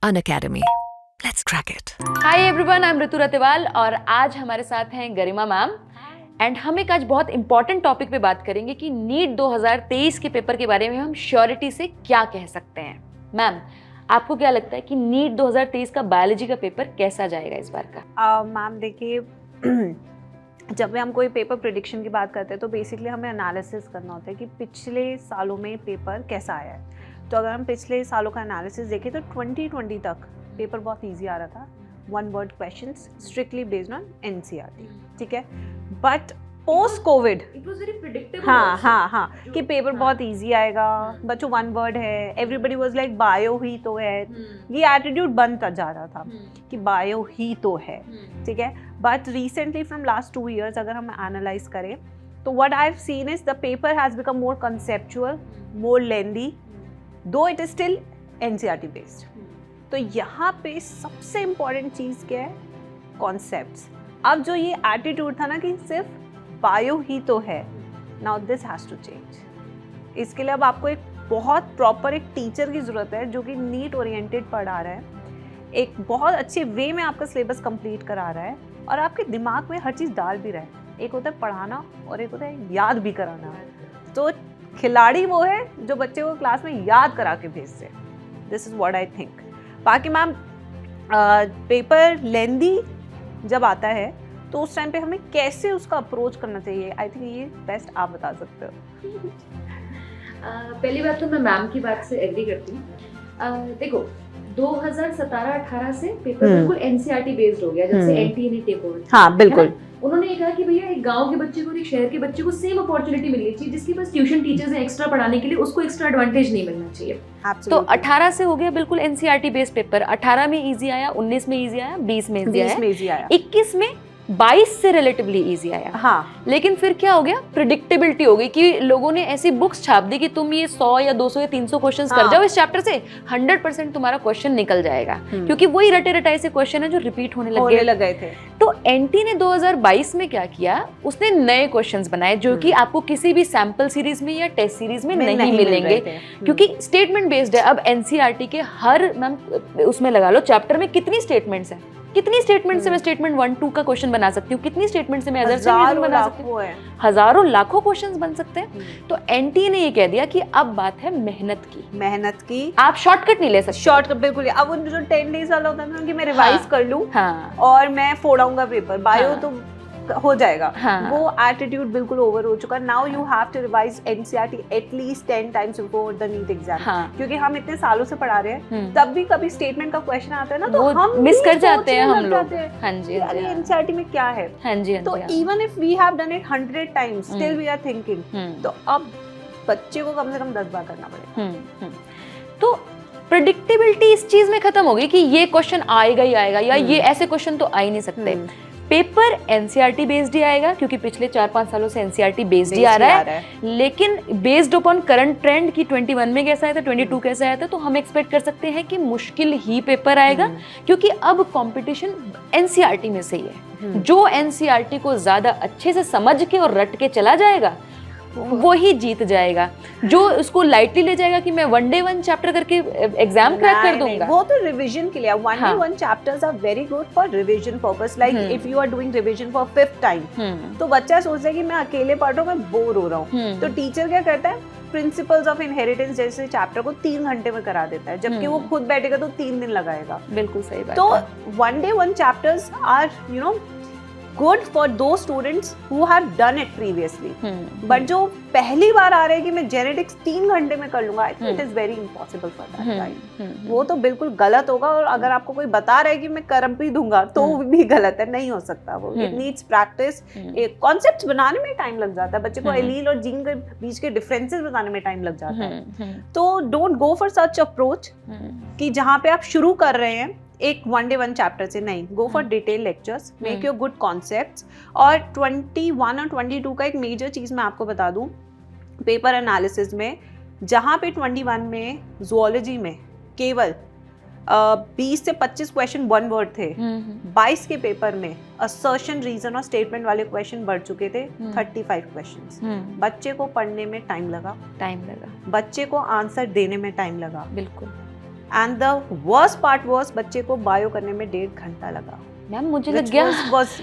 Unacademy. Let's crack it. Hi everyone, I am Ritu Ratewal और आज हमारे साथ हैं गरिमा मैम एंड हम एक आज बहुत इंपॉर्टेंट टॉपिक पे बात करेंगे कि नीट 2023 के पेपर के बारे में हम श्योरिटी से क्या कह सकते हैं। मैम, आपको क्या लगता है कि नीट 2023 का बायोलॉजी का पेपर कैसा जाएगा इस बार का? मैम देखिए, जब भी हम कोई पेपर प्रिडिक्शन की बात करते हैं तो बेसिकली हमें एनालिसिस करना होता है कि पिछले सालों में पेपर कैसा आया है। तो अगर हम पिछले सालों का एनालिसिस देखें तो 2020 तक पेपर बहुत इजी आ रहा था, one word questions strictly based on NCERT, ठीक है। But post Covid it was very predictable. हाँ कि पेपर बहुत इजी आएगा, बच्चों वन वर्ड है, एवरीबडी वाज लाइक बायो ही तो है, ये एटीट्यूड बनता जा रहा था कि बायो ही तो है, ठीक है। But recently from last 2 years अगर हम एनालाइज करें तो what I have seen is the paper has become more conceptual, more lengthy, though it is still NCERT based. तो यहाँ पे सबसे इम्पॉर्टेंट चीज़ क्या है? कॉन्सेप्ट्स। अब जो ये एटीट्यूड था ना कि सिर्फ बायो ही तो है, now this has to change. इसके लिए अब आपको एक बहुत प्रॉपर एक टीचर की ज़रूरत है जो कि नीट ओरिएंटेड पढ़ा रहा है, एक बहुत अच्छे वे में आपका सिलेबस कंप्लीट करा रहा है और आपके दिमाग में हर चीज़ डाल भी रहा है। एक होता है पढ़ाना और एक होता है याद भी कराना। तो खिलाड़ी वो है जो बच्चे को क्लास में याद करा के भेजते हैं। This is what I think. बाकी मैम, पेपर लेंदी जब आता है तो उस टाइम पे हमें कैसे उसका अप्रोच करना चाहिए, आई थिंक ये बेस्ट आप बता सकते हो। पहली बात तो मैं मैम की बात से एग्री करती हूँ। देखो, 2017-18 से पेपर बिल्कुल एनसीईआरटी बेस्ड हो गया जब से एनटीए ने टेक ओवर। हाँ बिल्कुल। उन्होंने ये कहा कि भैया एक गांव के बच्चे को और एक शहर के बच्चे को सेम अपॉर्चुनिटी मिलनी चाहिए, जिसके पास ट्यूशन टीचर्स हैं एक्स्ट्रा पढ़ाने के लिए, उसको एक्स्ट्रा एडवांटेज नहीं मिलना चाहिए। तो 18 से हो गया बिल्कुल एनसीईआरटी बेस्ड पेपर। 18 में इजी आया, 19 में इजी आया, 20 में इजी आया, 21 में 22 से रिलेटिवली इजी आया। हाँ, लेकिन फिर क्या हो गया? प्रिडिक्टेबिलिटी हो गई कि लोगों ने ऐसी बुक्स छाप दी कि तुम ये 100 या 200 या 300 क्वेश्चंस कर जाओ इस चैप्टर से, 100% तुम्हारा क्वेश्चन निकल जाएगा, क्योंकि वही रटे रटाए से क्वेश्चन है जो रिपीट होने लग गए थे। तो एनटी ने 2022 में क्या किया, उसने नए क्वेश्चंस बनाए जो कि आपको किसी भी सैंपल सीरीज में या टेस्ट सीरीज में नहीं मिलेंगे, क्योंकि स्टेटमेंट बेस्ड है। अब एनसीईआरटी के हर, मैम उसमें लगा लो चैप्टर में कितनी स्टेटमेंट्स हैं, कितनी स्टेटमेंट से मैं स्टेटमेंट 1-2 का क्वेश्चन बना सकती हूँ, कितनी स्टेटमेंट से मैं अदर से बना सकती हूँ, हजारों लाखों क्वेश्चंस बन सकते हैं। तो एनटी ने ये कह दिया कि अब बात है मेहनत की, आप शॉर्टकट नहीं ले सकते। शॉर्टकट बिल्कुल। अब उन जो 10 days वाला होता है ना कि मैं रिवाइज कर लूँ और मैं फोड़ाऊंगा पेपर, बायो तो हो जाएगा, वो एटीट्यूड बिल्कुल ओवर हो चुका। Now you have to revise NCERT at least 10 times before the NEET exam, क्योंकि हम इतने सालों से पढ़ा रहे हैं, तब भी कभी स्टेटमेंट का क्वेश्चन आता है ना तो हम मिस कर जाते हैं हम लोग। हाँ जी, अरे एनसीईआरटी में क्या है। हाँ जी, तो even if we have done it 100 times still we are thinking, तो अब बच्चे को कम से कम 10 बार करना पड़ेगा। तो प्रेडिक्टेबिलिटी इस चीज में खत्म हो गई कि ये क्वेश्चन आएगा ही आएगा, या ये ऐसे क्वेश्चन तो आ ही नहीं सकते। पेपर एनसीईआरटी बेस्ड ही आएगा, क्योंकि पिछले 4-5 सालों से एनसीईआरटी बेस्ड ही आ रहा है, लेकिन बेस्ड अपॉन करंट ट्रेंड की 21 में कैसा आया था, 22 कैसा आया था, तो हम एक्सपेक्ट कर सकते हैं कि मुश्किल ही पेपर आएगा, क्योंकि अब कंपटीशन एनसीईआरटी में से ही है। जो एनसीईआरटी को ज्यादा अच्छे से समझ के और रट के चला जाएगा वो ही जीत जाएगा। जो उसको लाइटली ले जाएगा कि मैं 1 day 1 चैप्टर करके एग्जाम क्रैक कर दूंगा, वो तो रिवीजन के लिए। 1 day 1 chapters are very good for revision purpose. Like if you are doing revision for 5th time, तो बच्चा सोचता है कि मैं अकेले पढ़ रहा हूँ, मैं बोर हो रहा हूँ, तो टीचर क्या करता है, प्रिंसिपल्स ऑफ इनहेरिटेंस जैसे चैप्टर को 3 घंटे में करा देता है, जबकि वो खुद बैठेगा तो 3 दिन लगाएगा। बिल्कुल सही बात। तो 1 day 1 chapters are good for those students who have done it previously, but जो पहली बार आ रहे हैं कि मैं जेनेटिक्स 3 घंटे में कर लूंगा, I think it is very impossible for that guy। वो तो बिल्कुल गलत होगा। और अगर आपको कोई बता रहा है कि मैं कर भी दूंगा तो भी गलत है, नहीं हो सकता वो। It needs practice. एक कॉन्सेप्ट्स बनाने में टाइम लग जाता है, बच्चे को एलील और जीन के बीच के डिफरेंसेस बताने में टाइम लग जाता है। तो don't go for such approach कि जहाँ पे आप शुरू कर रहे हैं एक 1 day 1 चैप्टर से, नहीं, go for detail lectures, make your good concepts. और 21 और 22 का एक मेजर चीज़ मैं आपको बता दूं, पेपर एनालिसिस में, जहाँ पे 21 में ज़ूलॉजी में केवल 20 से 25 क्वेश्चन 1 वर्ड थे, 22 के पेपर में असर्शन, रीजन और स्टेटमेंट वाले क्वेश्चन बढ़ चुके थे 35 क्वेश्चंस। बच्चे को पढ़ने में टाइम लगा, बच्चे को आंसर देने में टाइम लगा। बिल्कुल। And the worst part was बच्चे को बायो करने में 1.5 घंटा लगा। मैम मुझे लग गया,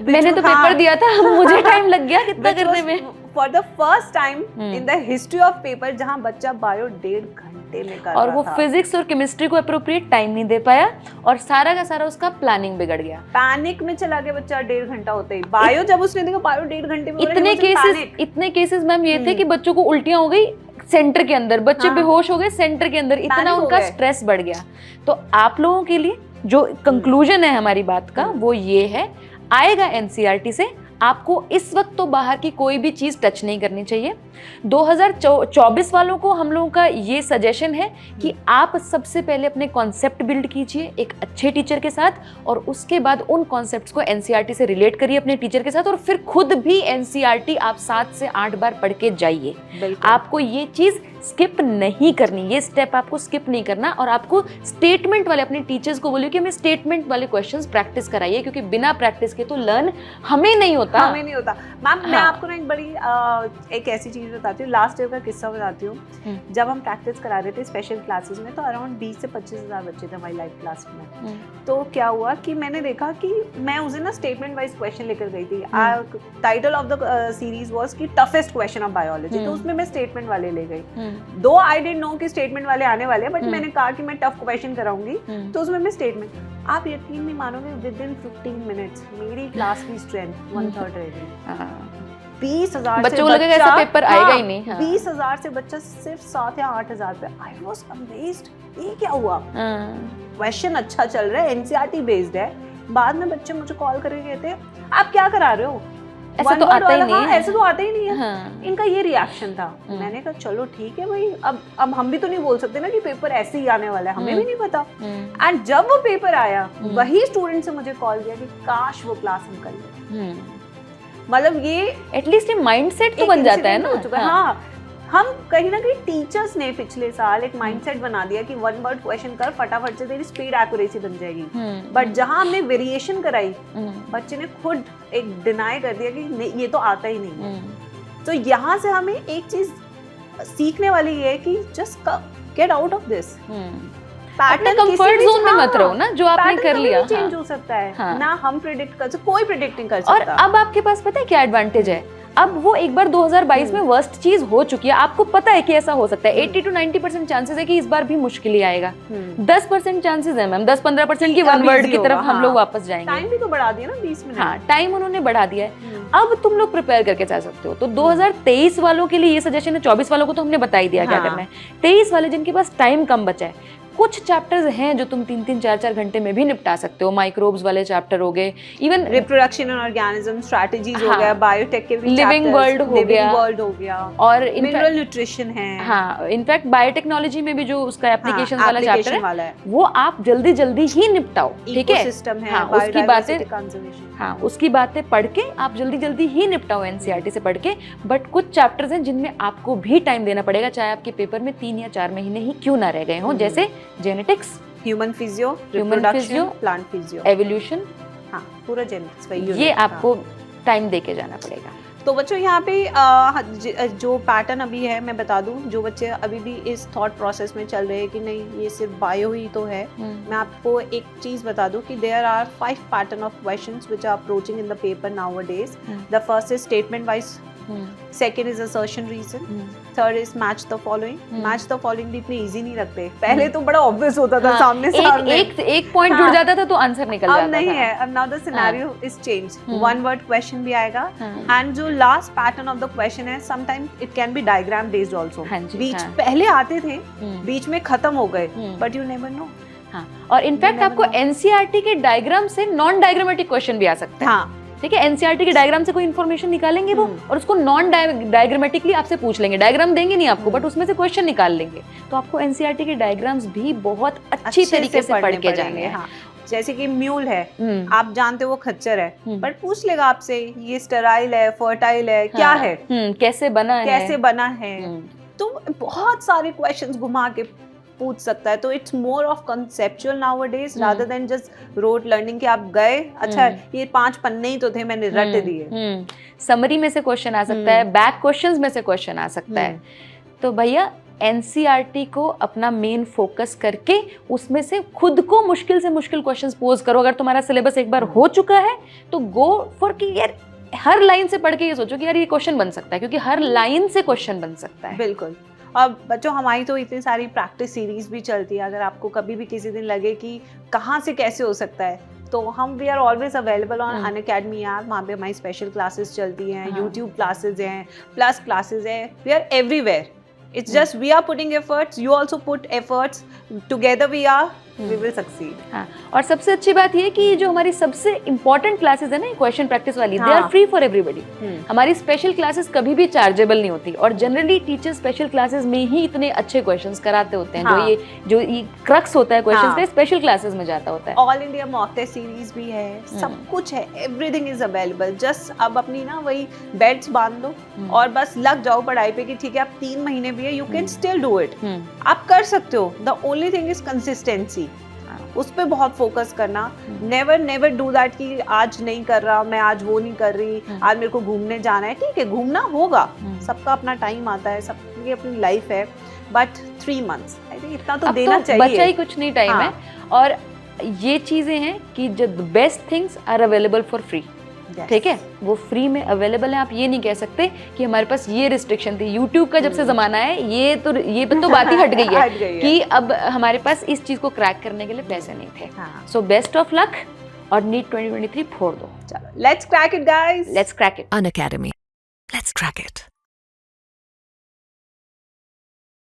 मैंने तो पेपर दिया था, मुझे टाइम लग गया कितना करने में। For the first time in the history of paper जहां बच्चा बायो 1.5 घंटे में कर रहा था, और वो फिजिक्स और केमिस्ट्री को अप्रोप्रिएट टाइम नहीं दे पाया और सारा का सारा उसका प्लानिंग बिगड़ गया। पैनिक में चला गया बच्चा 1.5 घंटा होते ही। बायो जब उसने देखा बायो 1.5 घंटे में, इतने केसेस मैम ये थे कि बच्चों को उल्टियां हो गई सेंटर के अंदर, बच्चे बेहोश हो गए सेंटर के अंदर, इतना उनका स्ट्रेस बढ़ गया। तो आप लोगों के लिए जो कंक्लूजन है हमारी बात का वो ये है, आएगा एनसीईआरटी से, आपको इस वक्त तो बाहर की कोई भी चीज टच नहीं करनी चाहिए। 2024 वालों को हम लोगों का ये सजेशन है कि आप सबसे पहले अपने कॉन्सेप्ट बिल्ड कीजिए एक अच्छे टीचर के साथ, और उसके बाद उन कॉन्सेप्ट्स को एनसीईआरटी से रिलेट करिए अपने टीचर के साथ, और फिर खुद भी एनसीईआरटी आप 7 से 8 बार पढ़ के जाइए। आपको ये चीज स्किप नहीं करनी, ये स्टेप आपको स्किप नहीं करना, और आपको स्टेटमेंट वाले अपने टीचर्स को बोलिए कि हमें स्टेटमेंट वाले क्वेश्चंस प्रैक्टिस कराइए, क्योंकि बिना प्रैक्टिस के तो लर्न हमें नहीं होता। मैम मैं आपको ना एक बड़ी एक ऐसी चीज बताती हूँ, लास्ट ईयर का किस्सा बताती हूँ। जब हम प्रैक्टिस करा रहे थे स्पेशल क्लासेस में, तो अराउंड 20 से 25 हजार बच्चे थे हमारी लाइव क्लास में। तो क्या हुआ कि मैंने देखा कि मैं उस दिन ना स्टेटमेंट वाइज क्वेश्चन लेकर गई थी। Title of the series was कि टफेस्ट क्वेश्चन ऑफ बायोलॉजी, तो उसमें मैं स्टेटमेंट वाले ले गई। दो आई डिडंट नो कि स्टेटमेंट वाले आने वाले हैं, बट मैंने कहा कि मैं टफ क्वेश्चन कराऊंगी, तो उसमें मैं स्टेटमेंट, आप यकीन नहीं मानोगे विद इन 15 मिनट्स मेरी क्लास की स्ट्रेंथ 1/3 रह गई। 20,000 बच्चों को लगेगा ऐसा पेपर आएगा ही नहीं। 20,000 से बच्चा सिर्फ 7 या 8,000 पे। आई वाज अमेज्ड, ये क्या हुआ? क्वेश्चन अच्छा चल रहा है, एनसीईआरटी बेस्ड है। बाद में बच्चे मुझे कॉल करके कहते हैं आप क्या करा रहे हो, ऐसा तो आता ही नहीं है। ऐसे तो आता ही नहीं है। इनका ये रिएक्शन था। मैंने कहा चलो ठीक है भाई, अब हम भी तो नहीं बोल सकते ना कि पेपर ऐसे ही आने वाला है, हमें भी नहीं पता। एंड जब वो पेपर आया, वही स्टूडेंट से मुझे कॉल किया कि काश वो क्लास हम कर लें। मतलब ये एटलीस्ट ये माइंडसेट तो बन जाता है ना। हाँ, हम कहीं ना कहीं टीचर्स ने पिछले साल एक माइंडसेट बना दिया कि 1 वर्ड क्वेश्चन कर, फटाफट से तेरी स्पीड एक्यूरेसी बन जाएगी। बट जहां हमने वेरिएशन कराई, बच्चे ने खुद एक डिनाई कर दिया कि ये तो आता ही नहीं है। तो यहाँ से हमें एक चीज सीखने वाली ये है कि just get out of this pattern, comfort zone में मत रहो ना, जो आपने कर लिया चेंज हो सकता है ना, हम प्रेडिक्ट कर सकते, कोई प्रेडिक्ट नहीं कर सकता। और अब आपके पास पता है क्या एडवांटेज है, अब वो एक बार 2022 में वर्स्ट चीज हो चुकी है, आपको पता है कि ऐसा हो सकता है। 80 to 90% चांसेस है कि इस बार भी मुश्किल ही आएगा। 10% चांसेस है मैम, 10-15% की वन वर्ड की तरफ हम लोग वापस जाएंगे। टाइम भी तो बढ़ा दिया ना 20 मिनट। हाँ, टाइम उन्होंने बढ़ा दिया है। अब तुम लोग प्रिपेयर करके जा सकते हो। तो 2023 वालों के लिए ये सजेशन है, 24 वालों को तो हमने बता ही दिया क्या करना है। 23 वाले जिनके पास टाइम कम बचा है, कुछ चैप्टर्स हैं जो तुम 3-3, 4-4 घंटे में भी निपटा सकते हो। माइक्रोब्स वाले चैप्टर हो गए, even reproduction and organism strategies हो गया, बायोटेक के भी लिविंग वर्ल्ड हो गया, और मिनरल न्यूट्रिशन है। हाँ, इनफैक्ट बायोटेक्नोलॉजी में भी जो उसका एप्लीकेशन वाला चैप्टर है, वो आप जल्दी जल्दी ही निपटाओ। ठीक है, सिस्टम है, हाँ, उसकी बातें, हाँ, उसकी बातें पढ़ के आप जल्दी जल्दी ही निपटाओ एनसीईआरटी से पढ़ के। बट कुछ चैप्टर्स हैं जिनमें आपको भी टाइम देना पड़ेगा, चाहे आपके पेपर में 3 या 4 महीने ही क्यों ना रह गए हों, जैसे genetics, human physio, plant physio, evolution, हाँ, पूरा जेनेटिक्स, ये आपको टाइम देके जाना पड़ेगा। तो बच्चों यहाँ पे जो पैटर्न अभी है मैं बता दूं, जो बच्चे अभी भी इस थॉट प्रोसेस में चल रहे हैं कि नहीं ये सिर्फ बायो ही तो है, मैं आपको एक चीज बता दूं कि there are 5 pattern of questions which are approaching in the paper nowadays. The first is statement wise, second is assertion reason, third is match the following. Match the following भी इतने इजी नहीं लगते, पहले तो बड़ा ऑब्वियस होता था, सामने एक पॉइंट जुड़ जाता था तो आंसर निकल जाता था। अब नहीं है, अब now the scenario is change. 1 word question भी आएगा, एंड जो last pattern of the question है sometimes it can be diagram based also. बीच पहले आते थे, बीच में खत्म हो गए, बट यू नेवर नो। हाँ, और इनफैक्ट आपको एनसीईआरटी के डायग्राम से नॉन डायग्रामेटिक क्वेश्चन भी आ सकता है। हाँ, ठीक है, एनसीईआरटी के डायग्राम से कोई इन्फॉर्मेशन निकालेंगे वो, और उसको नॉन डायग्रामेटिकली आपसे पूछ लेंगे। डायग्राम देंगे नहीं आपको, बट उसमें से क्वेश्चन निकाल लेंगे। तो आपको एनसीईआरटी के डायग्राम्स भी बहुत अच्छी तरीके से पढ़ के जाने हैं। हाँ, जैसे कि म्यूल है, आप जानते हो वो खच्चर है, बट पूछ लेगा आपसे ये स्टेराइल है, फर्टाइल है, क्या है, कैसे बना है, तो बहुत सारे क्वेश्चंस घुमा के पूछ सकता है। तो it's more of conceptual nowadays rather than just rote learning कि आप गए, अच्छा ये 5 पन्ने ही तो थे मैंने रट दिए। समरी में से क्वेश्चन आ सकता है, बैक क्वेश्चंस में से क्वेश्चन आ सकता है। तो भैया एनसीईआरटी को अपना मेन फोकस करके उसमें से खुद को मुश्किल से मुश्किल क्वेश्चंस पोज करो। अगर तुम्हारा सिलेबस एक बार हो चुका है तो गो फॉर कि यार हर लाइन से पढ़ के ये सोचो कि यार ये क्वेश्चन बन सकता है, क्योंकि हर लाइन से क्वेश्चन बन सकता है। बिल्कुल। और बच्चों हमारी तो इतनी सारी प्रैक्टिस सीरीज भी चलती है, अगर आपको कभी भी किसी दिन लगे कि कहाँ से कैसे हो सकता है तो हम we are always available on Unacademy app. वहाँ पे हमारी स्पेशल क्लासेस चलती हैं, यूट्यूब क्लासेस हैं, प्लस क्लासेस हैं, we are everywhere. It's just we are putting efforts, you also put efforts, together we will succeed. हाँ, और सबसे अच्छी बात ये कि जो हमारी सबसे इम्पोर्टेंट क्लासेस है ना क्वेश्चन प्रैक्टिस वाली, they are free for everybody. हमारी स्पेशल क्लासेस कभी भी चार्जेबल नहीं होती, और जनरली टीचर स्पेशल क्लासेस में ही इतने अच्छे क्वेश्चंस कराते होते हैं। हाँ. जो ये क्रक्स होता है क्वेश्चंस का स्पेशल क्लासेस में जाता होता है। All India mock test series भी है, सब कुछ है, एवरीथिंग इज अवेलेबल। जस्ट अब अपनी ना वही बेड्स बांध दो और बस लग जाओ पढ़ाई पे कि ठीक है अब 3 महीने भी है, you can still do it. आप कर सकते हो। The only thing is consistency, उस पे बहुत फोकस करना। नेवर डू दैट कि आज नहीं कर रहा मैं, आज वो नहीं कर रही, आज मेरे को घूमने जाना है। ठीक है, घूमना होगा, सबका अपना टाइम आता है, सबकी अपनी लाइफ है, बट 3 months आई थिंक इतना तो देना चाहिए। बचा ही कुछ नहीं टाइम है। और ये चीजें हैं कि जो best things are available for free. ठीक है, वो फ्री में अवेलेबल है। आप ये नहीं कह सकते कि हमारे पास ये रिस्ट्रिक्शन थी। यूट्यूब का जब से जमाना है ये तो बात ही हट गई है कि अब हमारे पास इस चीज को क्रैक करने के लिए पैसे नहीं थे। सो बेस्ट ऑफ लक और नीट 2023 फोड़ दो। चलो let's crack it guys, let's crack it. Unacademy. Let's crack it.